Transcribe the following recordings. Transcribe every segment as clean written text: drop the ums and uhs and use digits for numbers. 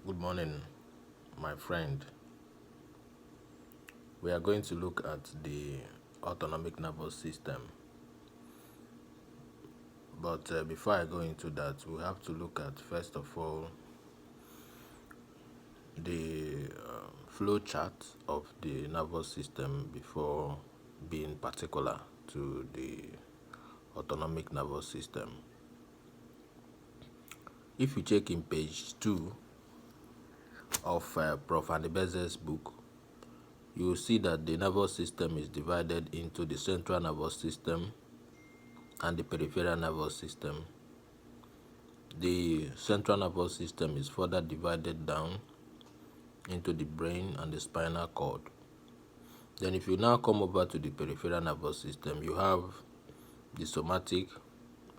Good morning, my friend. We are going to look at the autonomic nervous system. But before I go into that, we have to look at, first of all, the flow chart of the nervous system before being particular to the autonomic nervous system. If you check in page 2 of Prof. Anibez's book, you will see that the nervous system is divided into the central nervous system and the peripheral nervous system. The central nervous system is further divided down into the brain and the spinal cord. Then if you now come over to the peripheral nervous system, you have the somatic,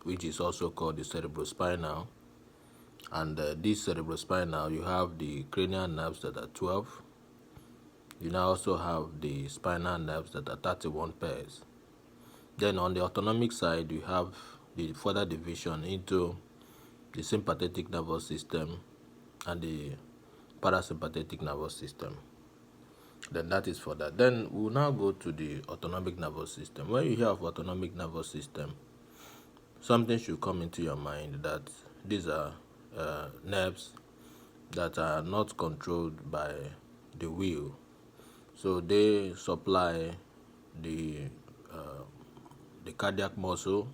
which is also called the cerebrospinal. And this cerebrospinal, you have the cranial nerves that are 12. You now also have the spinal nerves that are 31 pairs. Then on the autonomic side, you have the further division into the sympathetic nervous system and the parasympathetic nervous system. Then that is for that. Then we'll now go to the autonomic nervous system. When you hear of autonomic nervous system, something should come into your mind that these are nerves that are not controlled by the will. So they supply the cardiac muscle,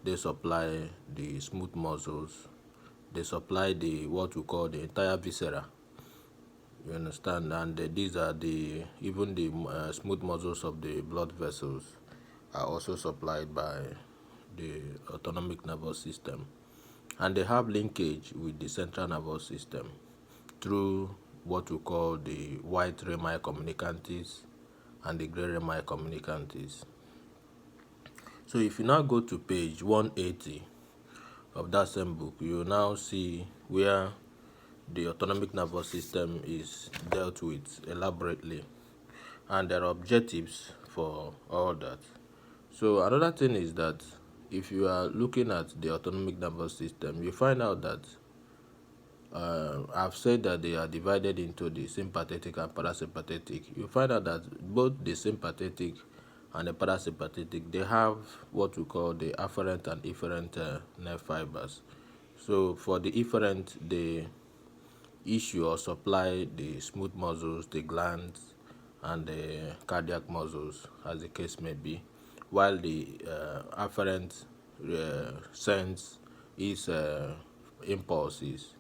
they supply the smooth muscles, they supply the what we call the entire viscera. You understand? And these are even the smooth muscles of the blood vessels are also supplied by the autonomic nervous system, and they have linkage with the central nervous system through what we call the white rami communicantes and the gray rami communicantes. So if you now go to page 180 of that same book, you will now see where the autonomic nervous system is dealt with elaborately, and there are objectives for all that. So another thing is that if you are looking at the autonomic nervous system, you find out that I've said that they are divided into the sympathetic and parasympathetic. You find out that both the sympathetic and the parasympathetic, they have what we call the afferent and efferent nerve fibers. So for the efferent, they issue or supply the smooth muscles, the glands, and the cardiac muscles, as the case may be, while the afferent sends its impulses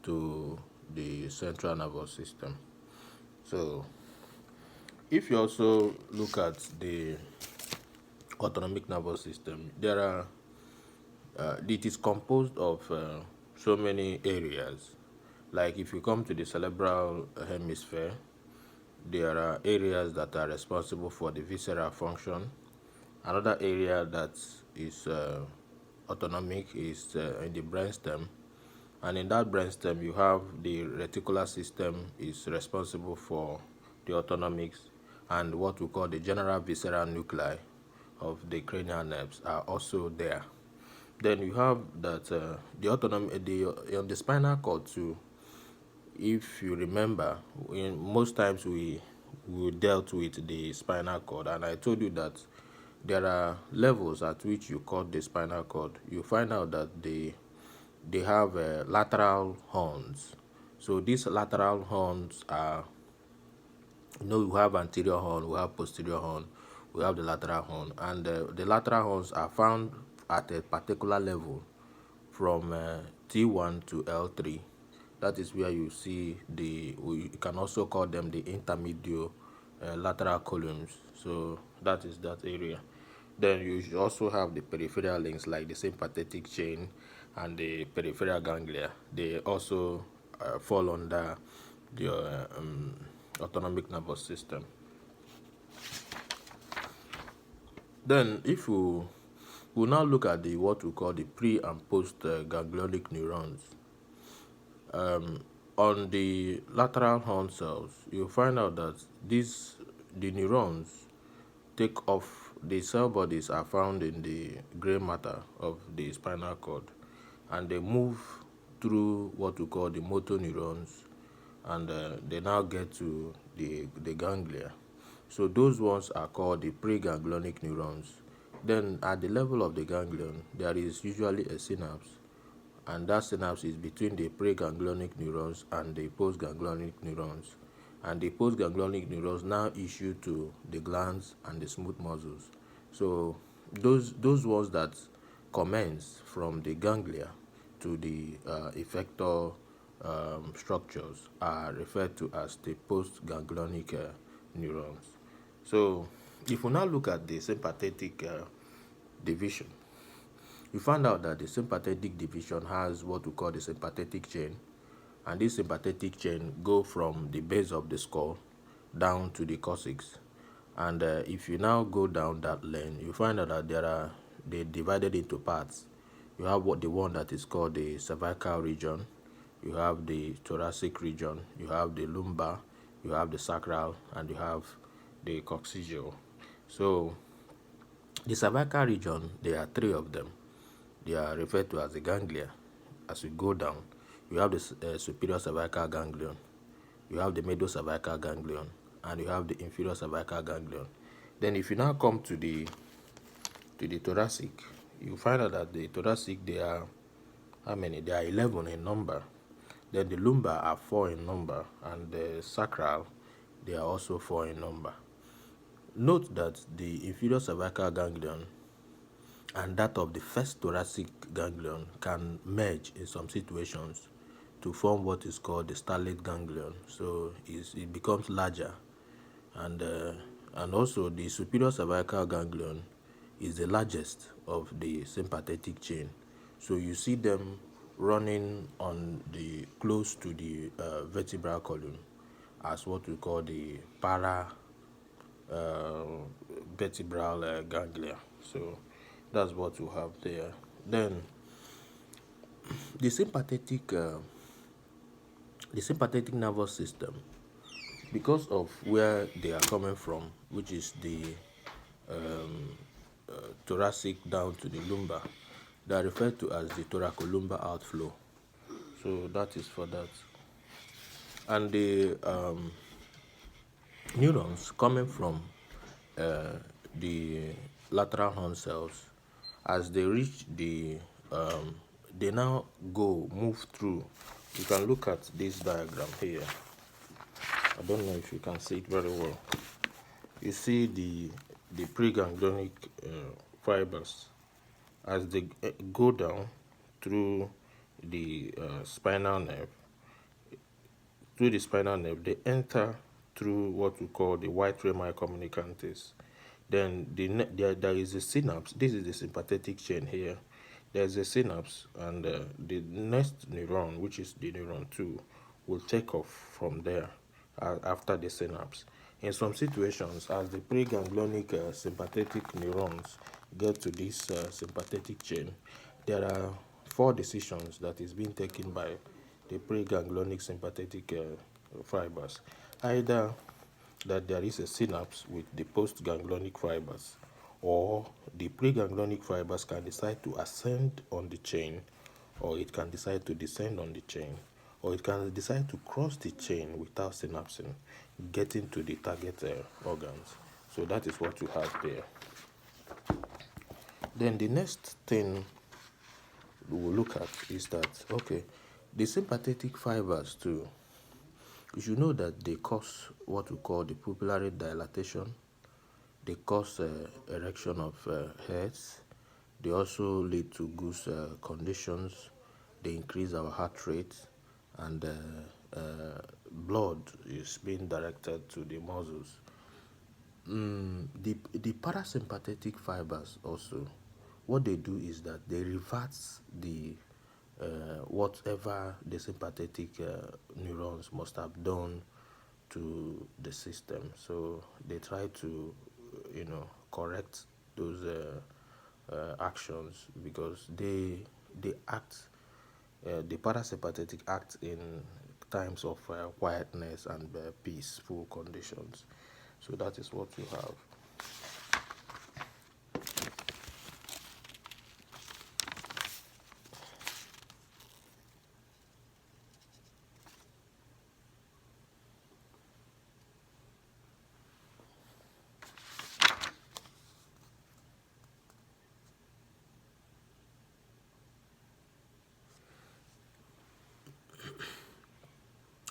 to the central nervous system. So if you also look at the autonomic nervous system, there are it is composed of so many areas. Like if you come to the cerebral hemisphere, there are areas that are responsible for the visceral function. Another area that is autonomic is in the brainstem, and in that brainstem you have the reticular system is responsible for the autonomics, and what we call the general visceral nuclei of the cranial nerves are also there. Then you have that the on the spinal cord too. If you remember, most times we dealt with the spinal cord, and I told you that there are levels at which you cut the spinal cord. You find out that they have lateral horns. So these lateral horns are, we have anterior horn, we have posterior horn, we have the lateral horn, and the lateral horns are found at a particular level from T1 to L3. That is where you see we can also call them the intermediate lateral columns. So that is that area. Then you should also have the peripheral links like the sympathetic chain and the peripheral ganglia. They also fall under the autonomic nervous system. Then if we'll now look at the what we call the pre and post ganglionic neurons. On the lateral horn cells, you find out that the neurons take off. The cell bodies are found in the gray matter of the spinal cord, and they move through what we call the motor neurons, and they now get to the ganglia. So those ones are called the preganglionic neurons. Then at the level of the ganglion, there is usually a synapse, and that synapse is between the preganglionic neurons and the postganglionic neurons. And the postganglionic neurons now issue to the glands and the smooth muscles. So those ones that commence from the ganglia to the effector structures are referred to as the postganglionic neurons. So if we now look at the sympathetic division, we found out that the sympathetic division has what we call the sympathetic chain, and this sympathetic chain go from the base of the skull down to the coccyx. And if you now go down that lane, you find out that they divided into parts. You have the one that is called the cervical region, you have the thoracic region, you have the lumbar, you have the sacral, and you have the coccygeal. So the cervical region, there are three of them. They are referred to as the ganglia. As we go down, you have the superior cervical ganglion, you have the middle cervical ganglion, and you have the inferior cervical ganglion. Then if you now come to the thoracic, you find out that the thoracic, they are how many? They are 11 in number. Then the lumbar are 4 in number, and the sacral, they are also 4 in number. Note that the inferior cervical ganglion and that of the first thoracic ganglion can merge in some situations to form what is called the stellate ganglion. So it becomes larger, and also the superior cervical ganglion is the largest of the sympathetic chain. So you see them running on the close to the vertebral column as what we call the para vertebral ganglia. So that's what you have there. Then the sympathetic nervous system, because of where they are coming from, which is the thoracic down to the lumbar, they are referred to as the thoracolumbar outflow. So that is for that. And the neurons coming from the lateral horn cells, as they reach they now move through. You can look at this diagram here. I don't know if you can see it very well. You see the preganglionic fibers, as they go down through the spinal nerve. Through the spinal nerve, they enter through what we call the white rami communicantes. Then there is a synapse. This is the sympathetic chain here. There's a synapse, and the next neuron, which is the neuron 2, will take off from there after the synapse. In some situations, as the preganglionic sympathetic neurons get to this sympathetic chain, there are 4 decisions that is being taken by the preganglionic sympathetic fibers. Either that there is a synapse with the postganglionic fibers, or the preganglionic fibers can decide to ascend on the chain, or it can decide to descend on the chain, or it can decide to cross the chain without synapsing, getting to the target organs. So that is what you have there. Then the next thing we will look at is that, okay, the sympathetic fibers too, you should know that they cause what we call the pupillary dilatation. They cause erection of heads. They also lead to goose conditions. They increase our heart rate, and blood is being directed to the muscles. The parasympathetic fibers also, what they do is that they reverse the whatever the sympathetic neurons must have done to the system. So they try to, correct those actions, because they act. The parasympathetic act in times of quietness and peaceful conditions. So that is what you have.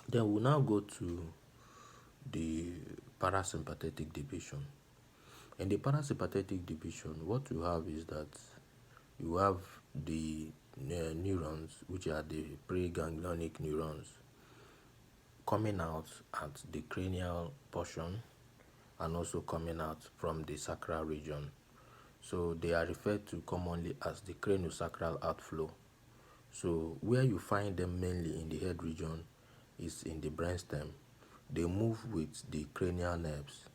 Then we'll now go to the parasympathetic division. In the parasympathetic division, what you have is that you have the neurons, which are the preganglionic neurons, coming out at the cranial portion and also coming out from the sacral region. So they are referred to commonly as the craniosacral outflow. So where you find them mainly in the head region is in the brainstem. They move with the cranial nerves.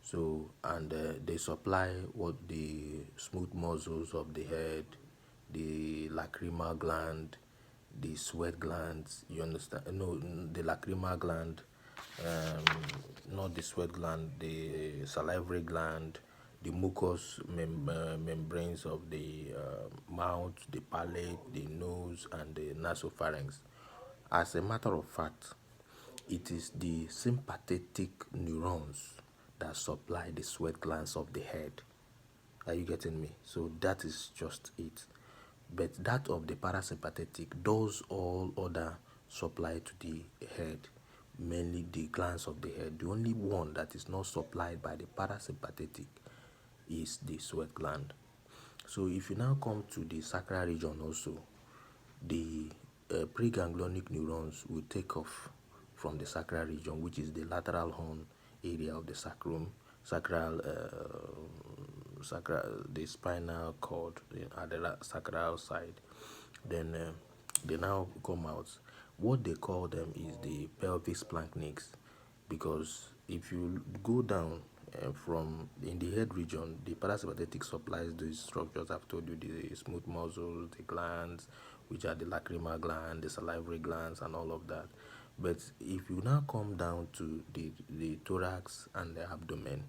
So and they supply what the smooth muscles of the head, the lacrimal gland, the sweat glands. You understand? No, the lacrimal gland, not the sweat gland, the salivary gland, the mucous membranes of the mouth, the palate, the nose, and the nasopharynx. As a matter of fact, it is the sympathetic neurons that supply the sweat glands of the head. Are you getting me? So that is just it. But that of the parasympathetic does all other supply to the head, mainly the glands of the head. The only one that is not supplied by the parasympathetic is the sweat gland. So if you now come to the sacral region also, the preganglionic neurons will take off from the sacral region, which is the lateral horn area of the sacrum, the spinal cord at the sacral side. Then they now come out. What they call them is the pelvic splanchnics, because if you go down from in the head region, the parasympathetic supplies these structures I've told you, the smooth muscles, the glands, which are the lacrimal gland, the salivary glands, and all of that. But if you now come down to the thorax and the abdomen,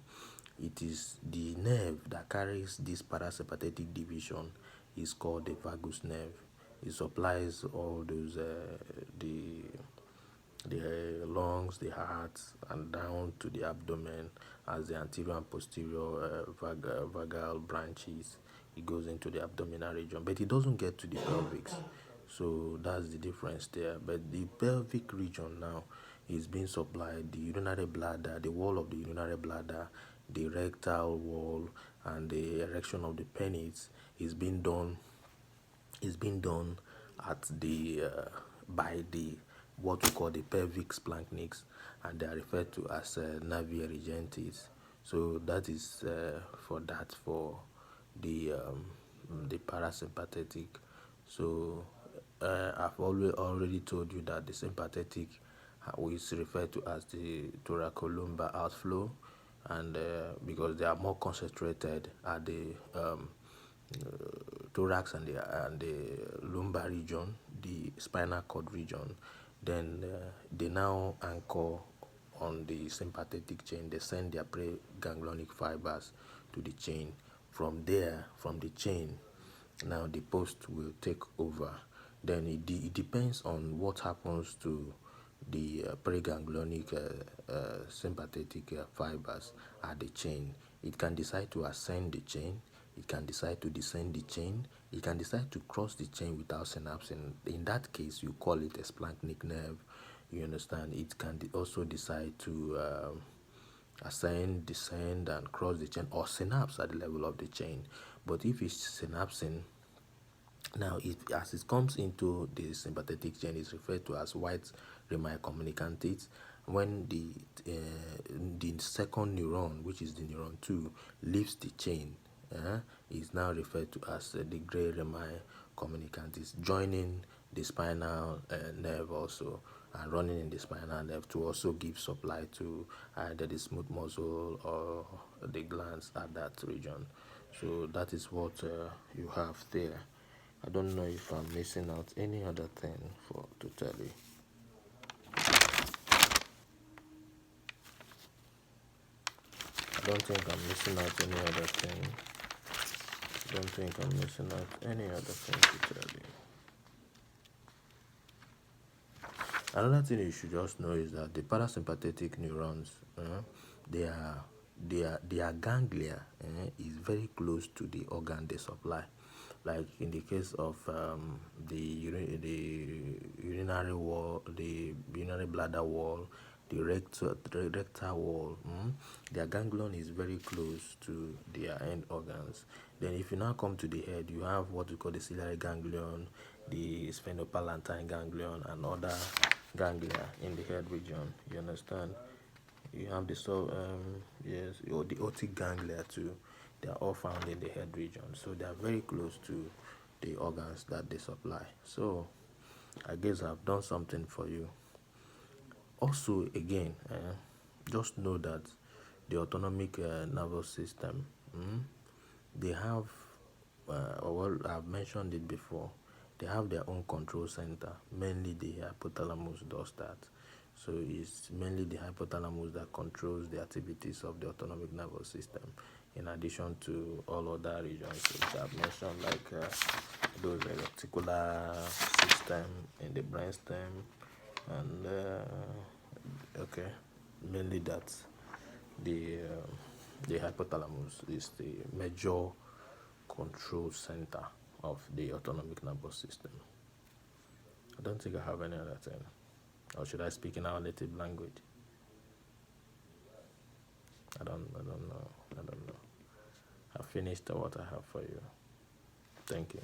it is the nerve that carries this parasympathetic division is called the vagus nerve. It supplies all those the lungs, the heart, and down to the abdomen as the anterior and posterior vagal branches. It goes into the abdominal region, but it doesn't get to the pelvic. So that's the difference there. But the pelvic region now is being supplied, the urinary bladder, the wall of the urinary bladder, the rectal wall, and the erection of the penis is being done at the by the what we call the pelvic splanchnics, and they are referred to as navi regentris. So that is for the parasympathetic. So I've already told you that the sympathetic is referred to as the thoracolumbar outflow, and because they are more concentrated at the thorax and the lumbar region, the spinal cord region, then they now anchor on the sympathetic chain. They send their preganglionic fibers to the chain. From there, from the chain, now the post will take over. Then it depends on what happens to the preganglionic sympathetic fibers at the chain. It can decide to ascend the chain, it can decide to descend the chain, it can decide to cross the chain without synapse. In that case, you call it a splanchnic nerve. You understand? It can also decide to ascend, descend, and cross the chain, or synapse at the level of the chain. But if it's synapsing, now as it comes into the sympathetic chain, it's referred to as white rami communicantes. When the second neuron, which is the neuron 2, leaves the chain, is now referred to as the gray rami communicantes, joining the spinal nerve also, and running in the spinal nerve to also give supply to either the smooth muscle or the glands at that region. So that is what you have there. I don't know if I'm missing out any other thing to tell you. I don't think I'm missing out any other thing. Don't think I'm missing out any other thing to tell you. Another thing you should just know is that the parasympathetic neurons, their ganglia is very close to the organ they supply. like in the case of the urinary wall, the urinary bladder wall, the rectal wall. Their ganglion is very close to their end organs. Then if you now come to the head, you have what we call the ciliary ganglion, the sphenopalatine ganglion, and other ganglia in the head region. You understand? You have the yes, or the otic ganglia too. They are all found in the head region, so they are very close to the organs that they supply. So I guess I've done something for you. Also, again, just know that the autonomic nervous system, they have, well, I've mentioned it before, they have their own control center. Mainly the hypothalamus does that. So it's mainly the hypothalamus that controls the activities of the autonomic nervous system, in addition to all other regions which I've mentioned, like those reticular system in the brainstem, and okay, mainly that the hypothalamus is the major control center of the autonomic nervous system. I don't think I have any other thing. Or should I speak in our native language? I don't know. I finished what I have for you. Thank you.